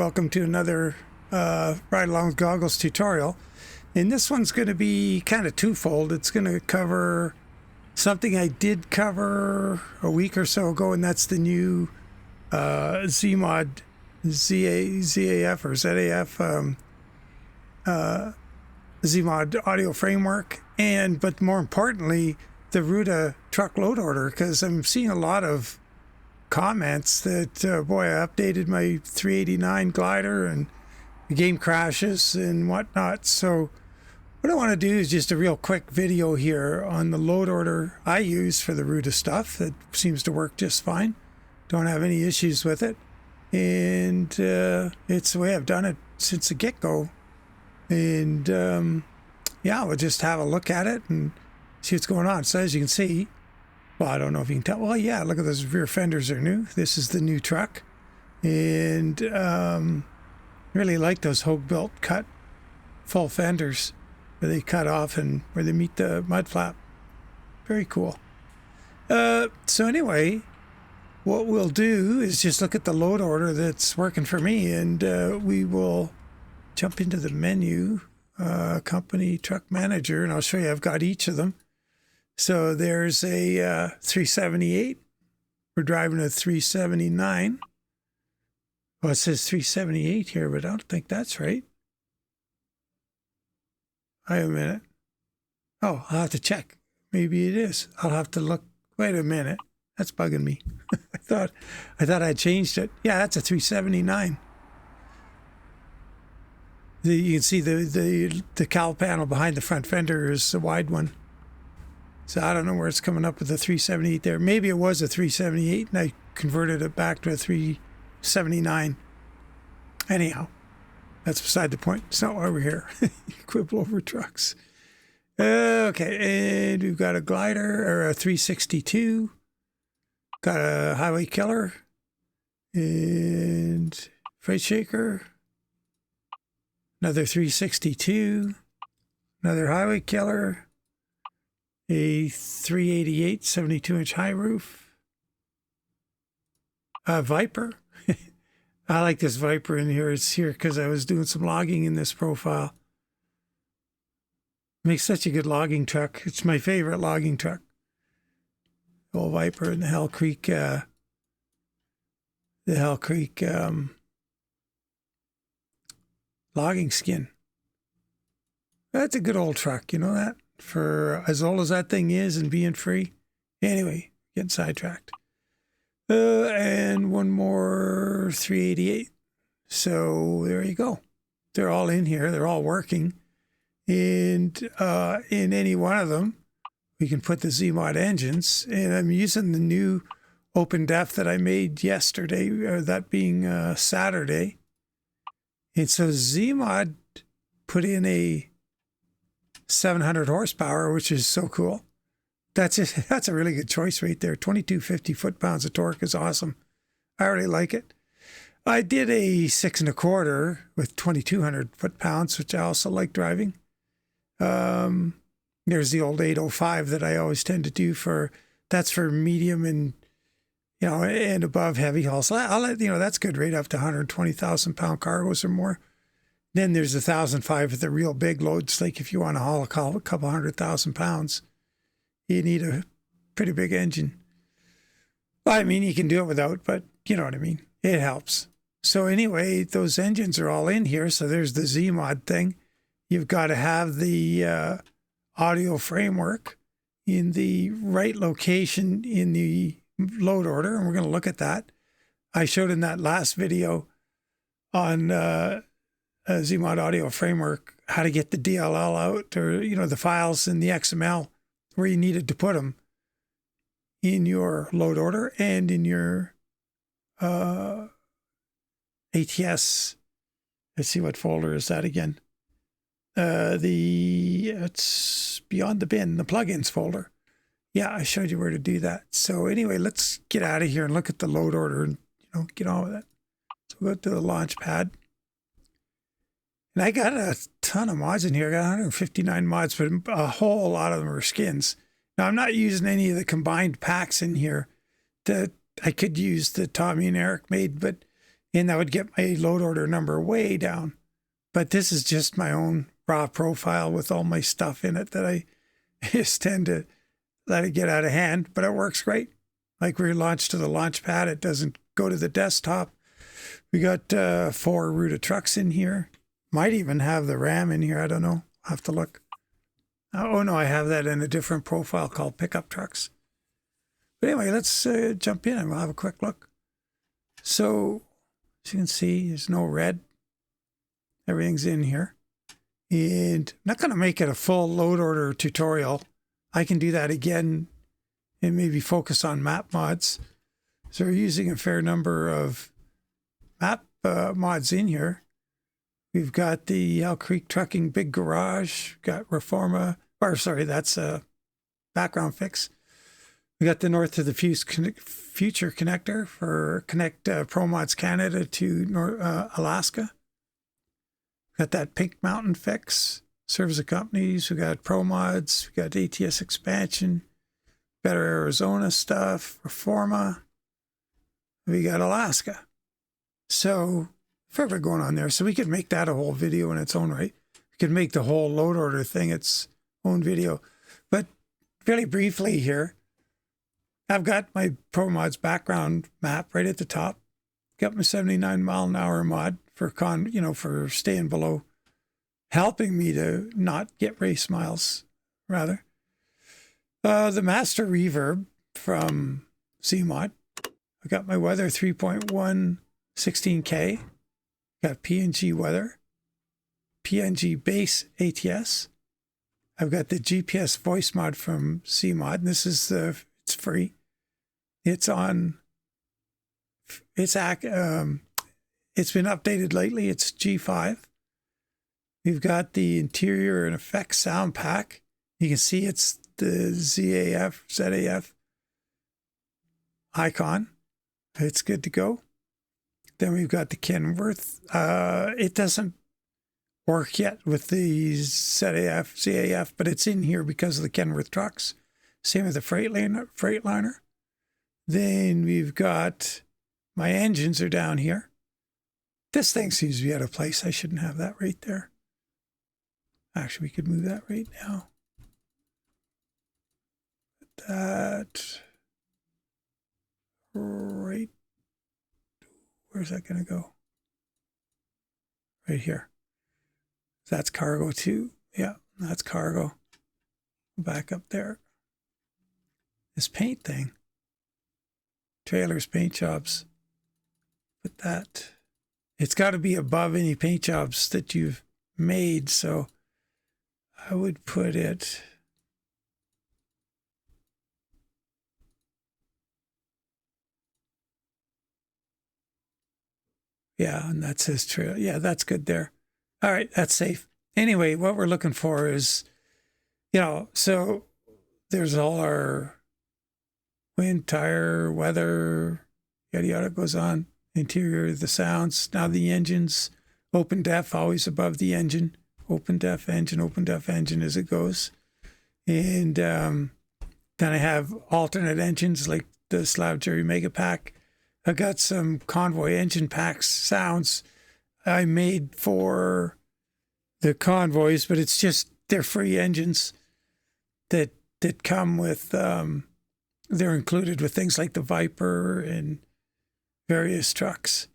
Welcome to another Ride Along with Goggles tutorial. And this one's going to be kind of twofold. It's going to cover something I did cover a week or so ago, and that's the new ZAF or ZAF ZMod audio framework, but more importantly, the Ruda truck load order, because I'm seeing a lot of comments that boy, I updated my 389 glider and the game crashes and whatnot. So what I want to do is just a real quick video here on the load order I use for the Ruda stuff. That seems to work just fine. Don't have any issues with it, and it's the way I've done it since the get-go. And yeah, we'll just have a look at it and see what's going on. So as you can see, well, I don't know if you can tell. Well, yeah, look at those rear fenders are new. This is the new truck. And really like those Hogue-built cut full fenders where they cut off and where they meet the mud flap. Very cool. So anyway, what we'll do is just look at the load order that's working for me, and we will jump into the menu, company truck manager, and I'll show you I've got each of them. So there's a 378. We're driving a 379. Well, it says 378 here, but I don't think that's right. Wait a minute. Oh, I'll have to check. Maybe it is. I'll have to look. Wait a minute. That's bugging me. I thought I'd changed it. Yeah, that's a 379. You can see the cowl panel behind the front fender is a wide one. So I don't know where it's coming up with the 378 there. Maybe it was a 378 and I converted it back to a 379. Anyhow, that's beside the point. It's not why we're here. Quibble over trucks. Okay, and we've got a glider, or a 362. Got a highway killer and freight shaker. Another 362. Another highway killer. A 388 72-inch high roof. A Viper. I like this Viper in here. It's here because I was doing some logging in this profile. Makes such a good logging truck. It's my favorite logging truck. The old Viper and the Hell Creek logging skin. That's a good old truck, you know that? For as old as that thing is and being free. Anyway, getting sidetracked. And one more 388. So there you go. They're all in here. They're all working. And in any one of them, we can put the ZMod engines. And I'm using the new open def that I made yesterday, or that being Saturday. And so ZMod put in a 700 horsepower, which is so cool. That's a really good choice right there. 2250 foot-pounds of torque is awesome. I really like it. I did a 6 1/4 with 2200 foot-pounds, which I also like driving. There's the old 805 that I always tend to do that's for medium and, and above heavy hauls. I'll let, that's good right up to 120,000 pound cargos or more. Then there's 1,005 for the real big loads. Like if you want to haul a couple 100,000 pounds, you need a pretty big engine. Well, I mean, you can do it without, but you know what I mean. It helps. So anyway, those engines are all in here. So there's the ZMod thing. You've got to have the audio framework in the right location in the load order, and we're going to look at that. I showed in that last video on ZMod audio framework how to get the DLL out, or the files in the XML where you needed to put them in your load order and in your ATS. Let's see, what folder is that again? It's beyond the bin, the plugins folder. Yeah, I showed you where to do that. So anyway, let's get out of here and look at the load order and get on with it. So we'll go to the launch pad. And I got a ton of mods in here. I got 159 mods, but a whole lot of them are skins. Now, I'm not using any of the combined packs in here that I could use that Tommy and Eric made, but and that would get my load order number way down. But this is just my own raw profile with all my stuff in it that I just tend to let it get out of hand, but it works great. Like we launched to the launch pad, it doesn't go to the desktop. We got 4 Ruda trucks in here. Might even have the RAM in here. I don't know. I'll have to look. Oh, no, I have that in a different profile called pickup trucks. But anyway, let's jump in and we'll have a quick look. So, as you can see, there's no red. Everything's in here. And I'm not going to make it a full load order tutorial. I can do that again and maybe focus on map mods. So we're using a fair number of map mods in here. We've got the Elk Creek Trucking Big Garage, got Reforma, or sorry, that's a background fix. We got the North to the Future connector for connect Pro Mods Canada to Alaska. Got that Pink Mountain fix, service of companies. We got Pro Mods, we got ATS expansion, Better Arizona stuff, Reforma. We got Alaska. So, forever going on there. So we could make that a whole video in its own right. We could make the whole load order thing its own video. But really briefly here, I've got my Pro Mods background map right at the top. Got my 79 mile an hour mod for for staying below, helping me to not get race miles, rather. The master reverb from CMod. I got my weather 3.1 16K. Got PNG weather, PNG base ATS. I've got the GPS voice mod from CMod. And this is it's free. It's on. It's been updated lately. It's G5. We've got the interior and effects sound pack. You can see it's the ZAF icon. It's good to go. Then we've got the Kenworth. It doesn't work yet with the ZAF, but it's in here because of the Kenworth trucks. Same with the Freightliner. Then we've got my engines are down here. This thing seems to be out of place. I shouldn't have that right there. Actually, we could move that right now. Put that right. Where's that going to go? Right here. That's cargo too. Yeah, that's cargo. Back up there. This paint thing. Trailers, paint jobs. Put that. It's got to be above any paint jobs that you've made, so I would put it. Yeah, and that says trail. Yeah, that's good there. All right, that's safe. Anyway, what we're looking for is, so there's all our wind, tire, weather, yada yada goes on. Interior, the sounds. Now the engines, open def, always above the engine. Open def engine as it goes. And then I have alternate engines like the Slab Jerry Mega Pack. I've got some Convoy engine packs sounds I made for the Convoys, but it's just they're free engines that come with, they're included with things like the Viper and various trucks.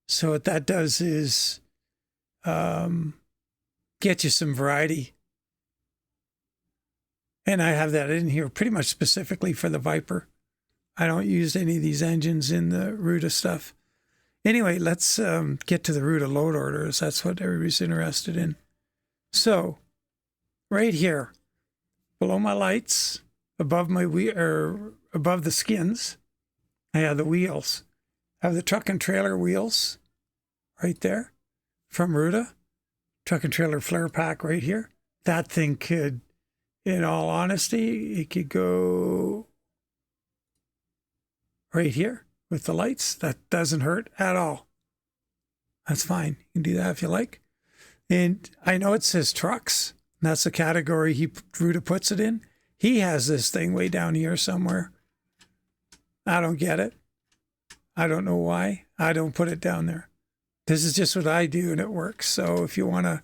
So what that does is get you some variety. And I have that in here pretty much specifically for the Viper. I don't use any of these engines in the Ruda stuff. Anyway, let's get to the Ruda load orders. That's what everybody's interested in. So, right here, below my lights, above my above the skins, I have the wheels. I have the truck and trailer wheels right there from Ruda. Truck and trailer flare pack right here. That thing could, in all honesty, it could go right here with the lights. That doesn't hurt at all. That's fine. You can do that if you like. And I know it says trucks. That's the category Ruda puts it in. He has this thing way down here somewhere. I don't get it. I don't know why. I don't put it down there. This is just what I do, and it works. So if you want to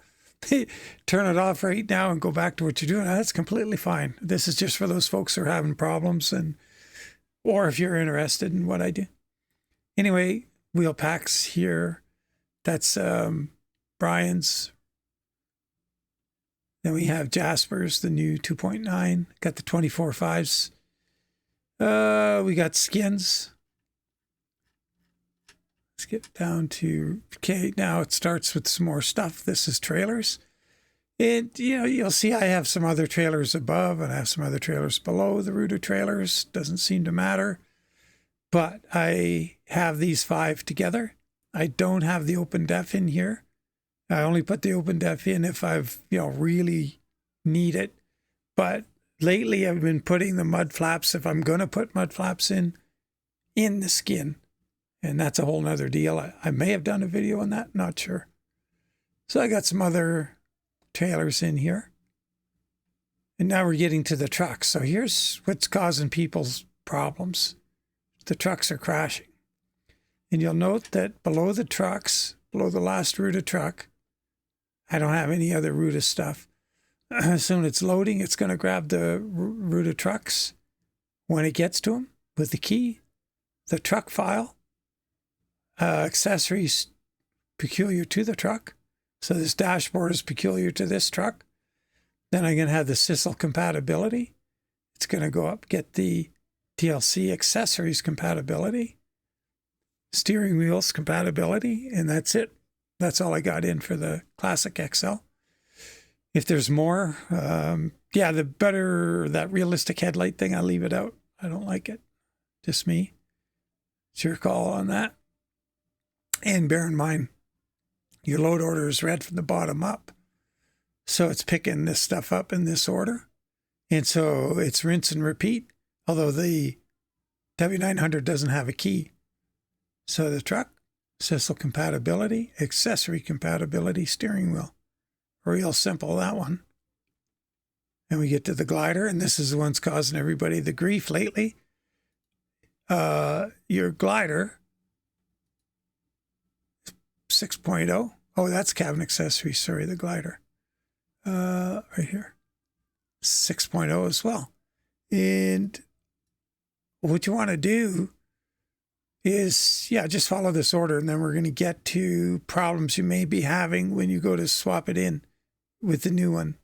turn it off right now and go back to what you're doing, that's completely fine. This is just for those folks who are having problems, or if you're interested in what I do. Anyway, wheel packs here. That's Brian's. Then we have Jasper's, the new 2.9. Got the 24.5s. We got Skins. Let's get down to, okay, now it starts with some more stuff. This is trailers. And, you'll see I have some other trailers above and I have some other trailers below the Ruda trailers. Doesn't seem to matter. But I have these 5 together. I don't have the open def in here. I only put the open def in if I've, really need it. But lately I've been putting the mud flaps, if I'm going to put mud flaps in the skin. And that's a whole nother deal. I may have done a video on that, not sure. So I got some other trailers in here. And now we're getting to the trucks. So here's what's causing people's problems. The trucks are crashing. And you'll note that below the trucks, below the last Ruda truck, I don't have any other Ruda stuff. As soon as it's loading, it's going to grab the Ruda trucks. When it gets to them with the key, the truck file, accessories peculiar to the truck. So this dashboard is peculiar to this truck. Then I'm going to have the SISL compatibility. It's going to go up, get the DLC accessories compatibility, steering wheels compatibility, and that's it. That's all I got in for the Classic XL. If there's more, the better, that realistic headlight thing, I'll leave it out. I don't like it. Just me. It's your call on that. And bear in mind, your load order is read from the bottom up. So it's picking this stuff up in this order. And so it's rinse and repeat, although the W900 doesn't have a key. So the truck, SISL compatibility, accessory compatibility, steering wheel. Real simple, that one. And we get to the glider, and this is the one's causing everybody the grief lately. Your glider, 6.0. Oh, that's cabin accessory. Sorry, the glider. Right here. 6.0 as well. And what you want to do is, just follow this order, and then we're going to get to problems you may be having when you go to swap it in with the new one.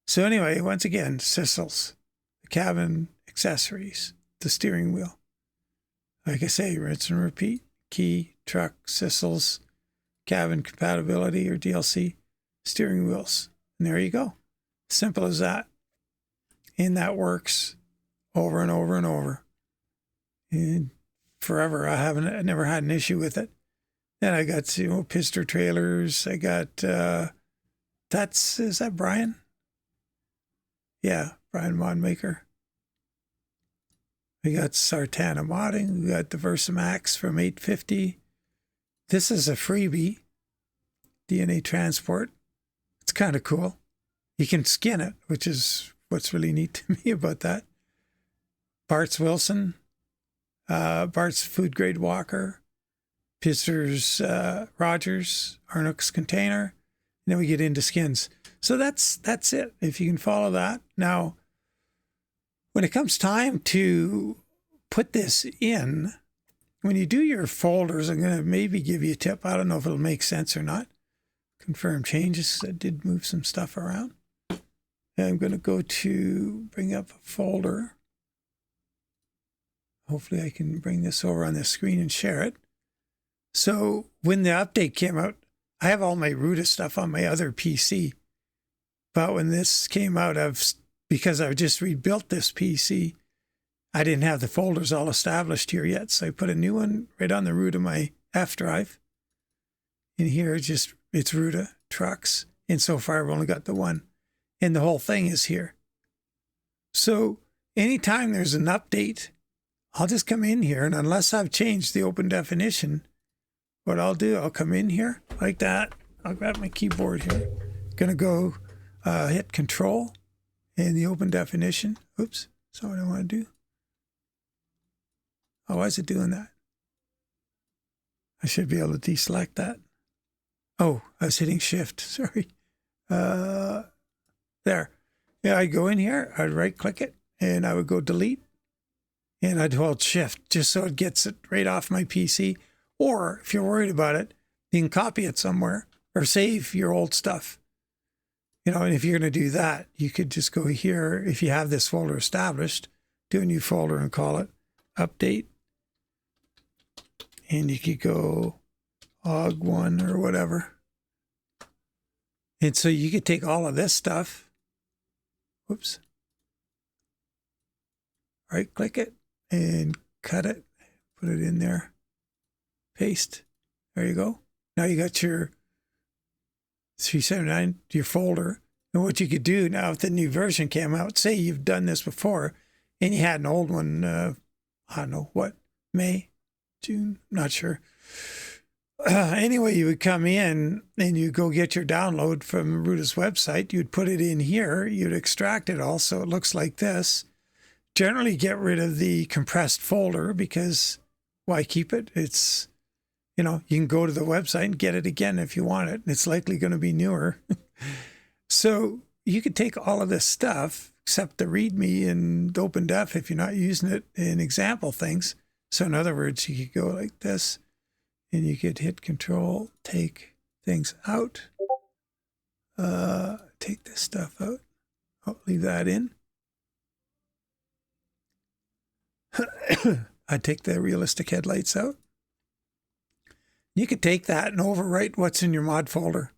So anyway, once again, SISLs, the cabin accessories, the steering wheel. Like I say, rinse and repeat, key, truck, SISLs, cabin compatibility or DLC, steering wheels. And there you go. Simple as that. And that works over and over and over. And forever, I never had an issue with it. Then I got, Pister trailers. I got, is that Brian? Yeah, Brian Modmaker. We got Sartana modding. We got the Versamax from 850. This is a freebie, DNA transport. It's kind of cool. You can skin it, which is what's really neat to me about that. Bart's Wilson, Bart's food grade walker, Pister's Rogers, Arnook's container. And then we get into skins. So that's it, if you can follow that. Now, when it comes time to put this in, when you do your folders, I'm going to maybe give you a tip. I don't know if it'll make sense or not. Confirm changes. I did move some stuff around. And I'm going to go to bring up a folder. Hopefully I can bring this over on the screen and share it. So when the update came out, I have all my Ruda stuff on my other PC. But when this came out, because I've just rebuilt this PC, I didn't have the folders all established here yet. So I put a new one right on the root of my F drive. And here it's Ruda trucks. And so far I've only got the one. And the whole thing is here. So anytime there's an update, I'll just come in here. And unless I've changed the open definition, what I'll do, I'll come in here like that. I'll grab my keyboard here. Going to go hit Control and the open definition. Oops, that's not what I want to do. Oh, why is it doing that? I should be able to deselect that. Oh, I was hitting shift. Sorry. There. Yeah, I'd go in here, I'd right click it, and I would go delete, and I'd hold shift just so it gets it right off my PC. Or if you're worried about it, you can copy it somewhere or save your old stuff. You know, and if you're going to do that, you could just go here. If you have this folder established, do a new folder and call it update. And you could go OG1 or whatever. And so you could take all of this stuff. Whoops. Right click it and cut it. Put it in there. Paste. There you go. Now you got your 379, your folder. And what you could do now if the new version came out, say you've done this before and you had an old one, I don't know what, May, June, not sure. Anyway, you would come in and you go get your download from Ruda's website. You'd put it in here. You'd extract it all so it looks like this. Generally get rid of the compressed folder because why keep it? It's, you know, you can go to the website and get it again if you want it. It's likely going to be newer. So you could take all of this stuff except the README and OpenDef if you're not using it in example things. So in other words, you could go like this. And you could hit Control, take things out. Take this stuff out. Oh, leave that in. I'd take the realistic headlights out. You could take that and overwrite what's in your mod folder.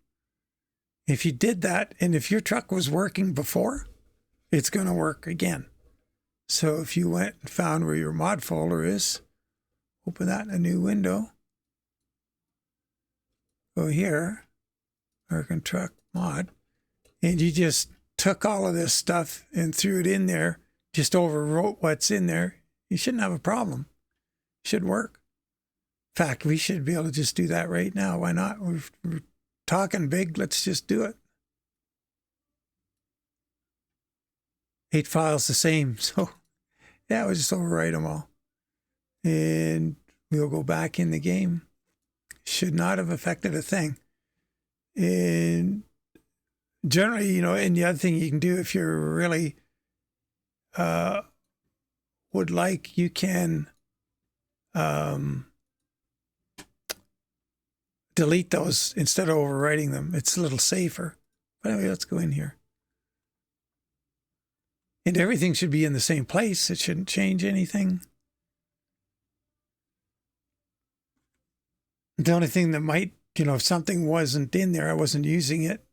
If you did that, and if your truck was working before, it's going to work again. So if you went and found where your mod folder is, open that in a new window. Go here, American Truck Mod, and you just took all of this stuff and threw it in there, just overwrote what's in there, you shouldn't have a problem. It should work. In fact, we should be able to just do that right now. Why not? We're talking big. Let's just do it. 8 files the same. So, yeah, we'll just overwrite them all. And we'll go back in the game. Should not have affected a thing. And generally, you know, and the other thing you can do if you're really would like, you can delete those instead of overwriting them. It's a little safer. But anyway, let's go in here. And everything should be in the same place. It shouldn't change anything. The only thing that might, you know, if something wasn't in there, I wasn't using it,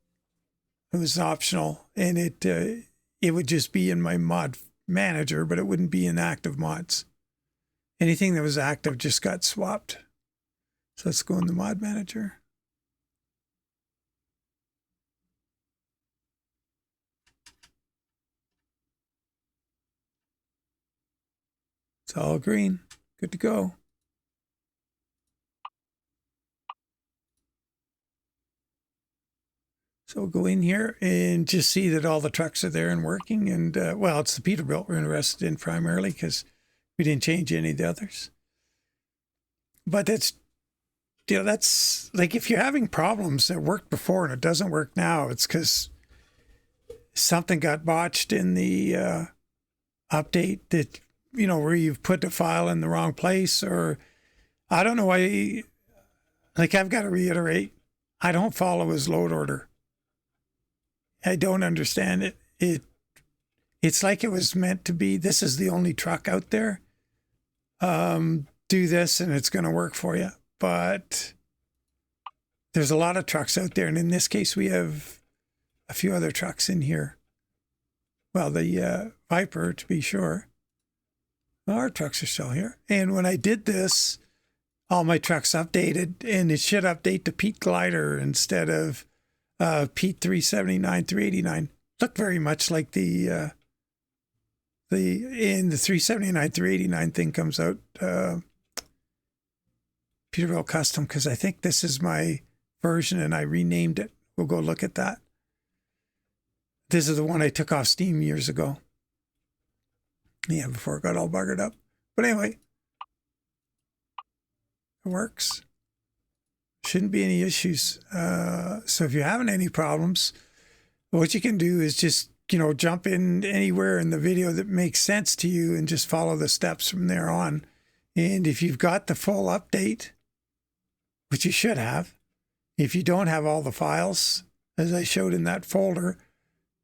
it was optional, and it would just be in my mod manager, but it wouldn't be in active mods. Anything that was active just got swapped. So let's go in the mod manager. It's all green. Good to go. So we'll go in here and just see that all the trucks are there and working. And, well, it's the Peterbilt we're interested in primarily because we didn't change any of the others. But that's, you know, that's like if you're having problems that worked before and it doesn't work now, it's because something got botched in the update that, you know, where you've put the file in the wrong place, or I don't know why. Like, I've got to reiterate, I don't follow his load order. I don't understand it. It's like it was meant to be. This is the only truck out there. Do this and it's going to work for you. But there's a lot of trucks out there. And in this case, we have a few other trucks in here. Well, the Viper, to be sure. Well, our trucks are still here. And when I did this, all my trucks updated, and it should update to Pete Glider instead of Pete 379, 389. Look very much like the 379, 389 thing comes out. Peterbilt Custom, because I think this is my version and I renamed it. We'll go look at that. This is the one I took off Steam years ago. Yeah, before it got all buggered up. But anyway, it works. Shouldn't be any issues. So if you're having any problems, what you can do is just, jump in anywhere in the video that makes sense to you and just follow the steps from there on. And if you've got the full update, which you should have, if you don't have all the files, as I showed in that folder,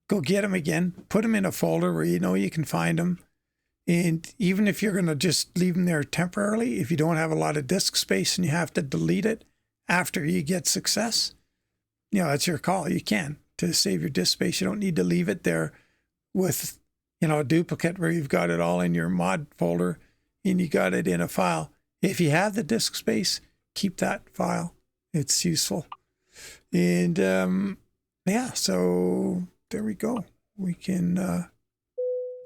go get them again, put them in a folder where you can find them. And even if you're going to just leave them there temporarily, if you don't have a lot of disk space and you have to delete it after you get success, that's your call. You can, to save your disk space. You don't need to leave it there with, a duplicate where you've got it all in your mod folder and you got it in a file. If you have the disk space, keep that file. It's useful. And so there we go. We can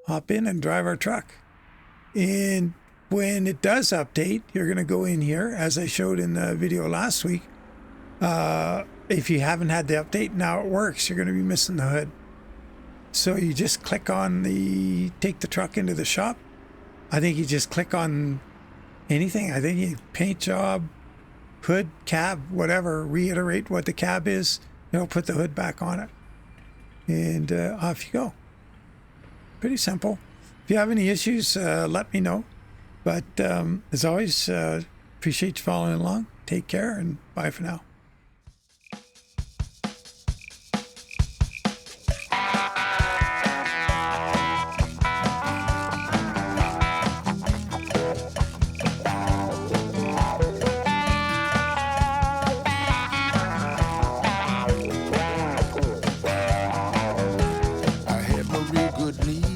hop in and drive our truck. And when it does update, you're going to go in here, as I showed in the video last week. If you haven't had the update, now it works. You're going to be missing the hood. So you just click on take the truck into the shop. I think you just click on anything. I think you paint job, hood, cab, whatever, reiterate what the cab is, put the hood back on it. And off you go. Pretty simple. If you have any issues, let me know. But as always, appreciate you following along. Take care and bye for now. Good need.